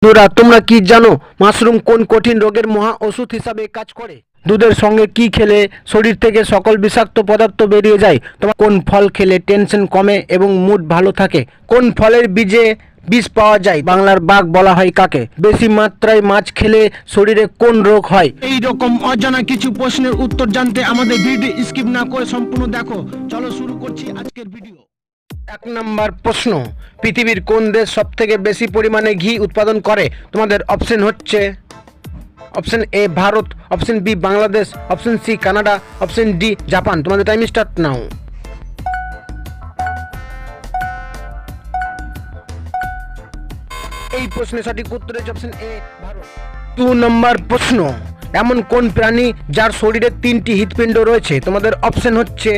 বন্ধুরা, তোমরা কি জানো মাশরুম কোন কঠিন রোগের মহা ওষুধ হিসাবে কাজ করে? দুধের সঙ্গে কি খেলে শরীর থেকে সকল বিষাক্ত পদার্থ বেরিয়ে যায়? তোমার কোন ফল খেলে টেনশন কমে এবং মুড ভালো থাকে? কোন ফলের বীজে বিষ পাওয়া যায়? বাংলার বাঘ বলা হয় কাকে? বেশি মাত্রায় মাছ খেলে শরীরে কোন রোগ হয়? এই রকম অজানা কিছু প্রশ্নের উত্তর জানতে আমাদের ভিডিও স্কিপ না করে সম্পূর্ণ দেখো। চলো শুরু করছি আজকের ভিডিও। 1 নম্বর প্রশ্ন, পৃথিবীর কোন দেশ সব থেকে বেশি পরিমাণে ঘি উৎপাদন করে? তোমাদের অপশন হচ্ছে option A Bharat, option B Bangladesh, option C Canada, option D Japan. তোমাদের টাইম স্টার্ট নাও। এই প্রশ্নের সঠিক উত্তর হচ্ছে অপশন এ ভারত। 2 নম্বর প্রশ্ন, এমন কোন প্রাণী যার শরীরে 3টি হৃৎপিণ্ড রয়েছে? তোমাদের অপশন হচ্ছে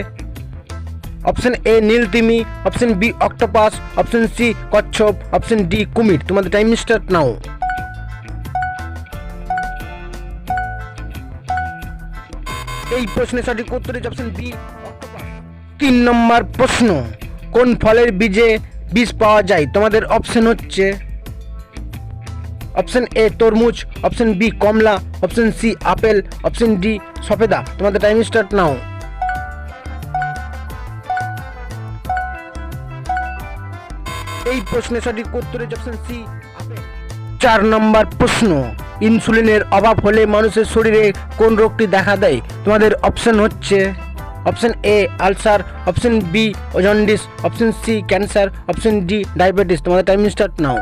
অপশন এ নীলতিমি, option B octopus, option C কচ্ছপ, অপশন ডি কুমির। তোমাদের টাইম স্টার্ট নাও। এই প্রশ্নের সঠিক উত্তর হচ্ছে অপশন বি অক্টোপাস। 3 নম্বর প্রশ্ন, কোন ফলের বীজে বিষ পাওয়া যায়? তোমাদের অপশন হচ্ছে অপশন এ তরমুজ, অপশন বি কমলা, option C apple, option D সফেদা। তোমাদের টাইম স্টার্ট নাও। এই প্রশ্নের সঠিক উত্তর হচ্ছে অপশন সি আপেল। 4 নম্বর প্রশ্ন, ইনসুলিনের অভাব হলে মানুষের শরীরে কোন রোগটি দেখা দেয়? তোমাদের অপশন হচ্ছে option A ulcer, option B jaundice, option C cancer, option D diabetes. তোমাদের টাইম স্টার্ট নাও।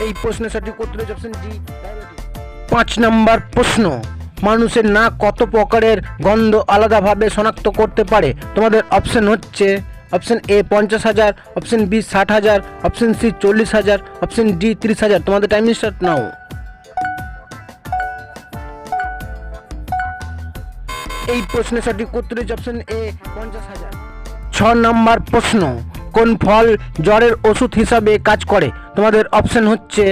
এই প্রশ্নের সঠিক উত্তর হচ্ছে অপশন ডি ডায়াবেটিস। 5 নম্বর প্রশ্ন, মানুষের নাক কত প্রকারের গন্ধ আলাদাভাবে শনাক্ত করতে পারে? তোমাদের অপশন হচ্ছে option A 50,000, option B 60,000, option C 40,000, option D 30,000। তোমাদের টাইম স্টার্ট নাও। এই প্রশ্নের সঠিক উত্তর হচ্ছে অপশন এ 50,000। 6 নম্বর প্রশ্ন, কোন ফল জ্বরের ওষুধ হিসাবে কাজ করে? তোমাদের অপশন হচ্ছে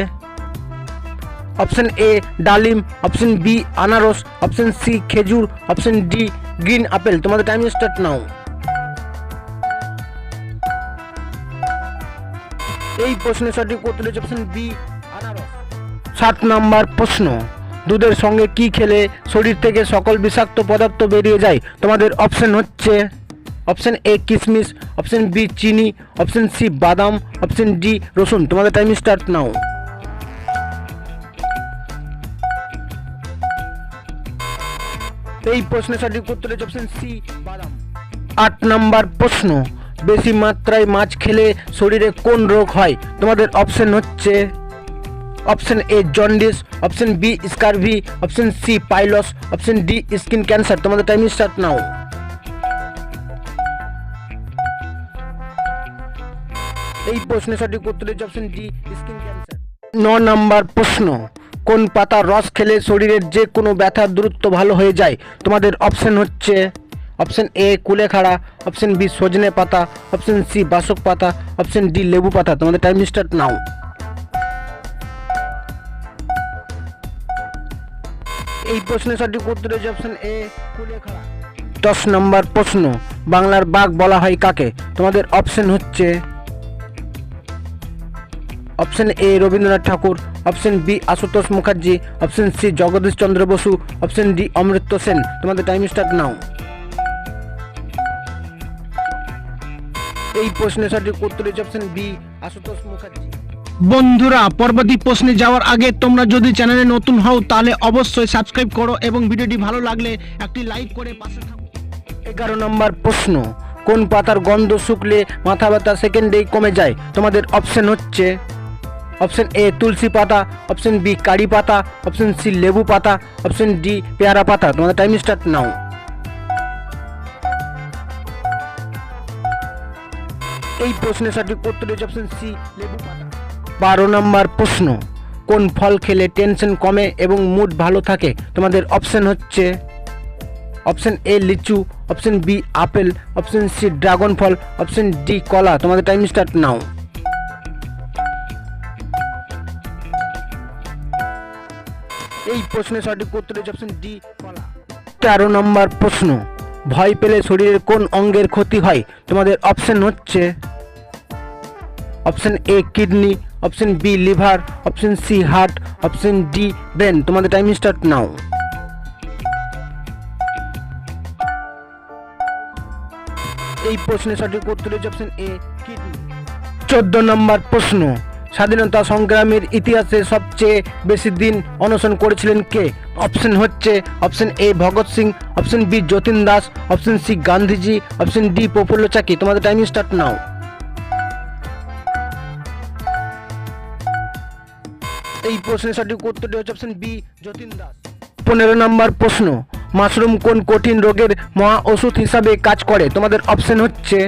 অপশন এ ডালিম, অপশন বি আনারস, অপশন সি খেজুর, অপশন ডি গ্রিন আপেল। তোমাদের টাইম স্টার্ট নাও। এই প্রশ্নের সঠিক উত্তর হচ্ছে অপশন বি আনারস। 7 নম্বর প্রশ্ন, দুধের সঙ্গে কি খেলে শরীর থেকে সকল বিষাক্ত পদার্থ বেরিয়ে যায়? তোমাদের অপশন হচ্ছে অপশন এ কিশমিশ, অপশন বি চিনি, অপশন সি বাদাম, অপশন ডি রসুন। তোমাদের টাইম স্টার্ট নাও। এই প্রশ্নের সঠিক উত্তর হচ্ছে অপশন সি বাদাম। 8 নম্বর প্রশ্ন, বেশি মাত্রায় মাছ খেলে শরীরে কোন রোগ হয়? তোমাদের অপশন হচ্ছে option A jaundice, option B scurvy, option C piles, option D skin cancer. তোমাদের টাইম স্টার্ট নাও। এই প্রশ্নের সঠিক উত্তর হচ্ছে option D skin cancer. 9 number প্রশ্ন, কোন পাতার রস খেলে শরীরের যে কোনো ব্যথার দ্রুত ভালো হয়ে যায়? তোমাদের অপশন হচ্ছে অপশন এ কুলেখাড়া, অপশন বি সজনে পাতা, অপশন সি বাসক পাতা, অপশন ডি লেবু পাতা। তোমাদের টাইম স্টার্ট নাও। এই প্রশ্নের সঠিক উত্তর হচ্ছে অপশন এ কুলেখাড়া। 10 নম্বর প্রশ্ন, বাংলার বাঘ বলা হয় কাকে? তোমাদের অপশন হচ্ছে option A Rabindranath Tagore, option B Ashutosh Mukherjee, option C Jagadish Chandra Bose, option D Amartya Sen. তোমাদের টাইম স্টার্ট নাও। এই প্রশ্নের সঠিক উত্তর হচ্ছে অপশন বি আশুতোষ মুখার্জি। বন্ধুরা, পরবর্তী প্রশ্নে যাওয়ার আগে তোমরা যদি চ্যানেলে নতুন হও তাহলে অবশ্যই সাবস্ক্রাইব করো এবং ভিডিওটি ভালো লাগলে একটি লাইক করে পাশে থাকো। 11 নম্বর প্রশ্ন, কোন পাতার গন্ধ শুকলে মাথা ব্যথা সেকেন্ডেই কমে যায়? তোমাদের অপশন হচ্ছে অপশন এ তুলসী পাতা, অপশন বি কারি পাতা, অপশন সি লেবু পাতা, অপশন ডি পেয়ারা পাতা। তোমাদের টাইম স্টার্ট নাও। এই প্রশ্নের সঠিক উত্তর হচ্ছে অপশন সি লেবু পাতা। 12 নম্বর প্রশ্ন, কোন ফল খেলে টেনশন কমে এবং মুড ভালো থাকে? তোমাদের অপশন হচ্ছে অপশন এ লিচু, option B apple, option C dragon ফল, অপশন ডি কলা। তোমাদের টাইম স্টার্ট নাও। এই প্রশ্নের সঠিক উত্তর হচ্ছে অপশন ডি কলা। 13 নম্বর প্রশ্ন, ভয় পেলে শরীরের কোন অঙ্গের ক্ষতি হয়? তোমাদের অপশন হচ্ছে option A kidney, option B liver, option C heart, option D brain. তোমাদের টাইম স্টার্ট নাও। এই প্রশ্নের সঠিক উত্তর হচ্ছে অপশন এ কিডনি। 14 নম্বর প্রশ্ন, স্বাধীনতা সংগ্রামের ইতিহাসে সবচেয়ে বেশি দিন অনশন করেছিলেন কে? অপশন হচ্ছে option A Bhagat Singh, option B Jatin Das, option C Gandhiji, option D Prafulla Chaki. তোমাদের টাইম স্টার্ট নাও। এই প্রশ্নের সঠিক উত্তরটি হচ্ছে অপশন বি যতীন দাস। 15 নম্বর প্রশ্ন, মাশরুম কোন কঠিন রোগের মহা ওষুধ হিসাবে কাজ করে? তোমাদের অপশন হচ্ছে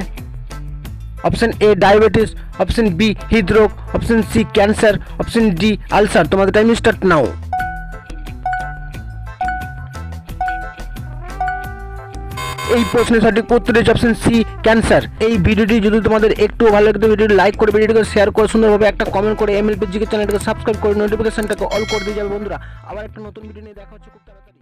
option A diabetes, option B হৃদরোগ, option C cancer, option D ulcer. তোমাদের টাইম স্টার্ট নাও। এই প্রশ্নের সঠিক উত্তর হচ্ছে অপশন সি ক্যান্সার। এই ভিডিওটি যদি তোমাদের একটু ভালো লাগে ভিডিওটি লাইক করে, ভিডিওটিকে শেয়ার করে, সুন্দরভাবে একটা কমেন্ট করে এমএলপি জিকে চ্যানেলটাকে সাবস্ক্রাইব করে নোটিফিকেশনটাকে অল করে দিয়ে যাবে বন্ধুরা। আবার একটা নতুন ভিডিও নিয়ে দেখা হচ্ছে খুব তাড়াতাড়ি।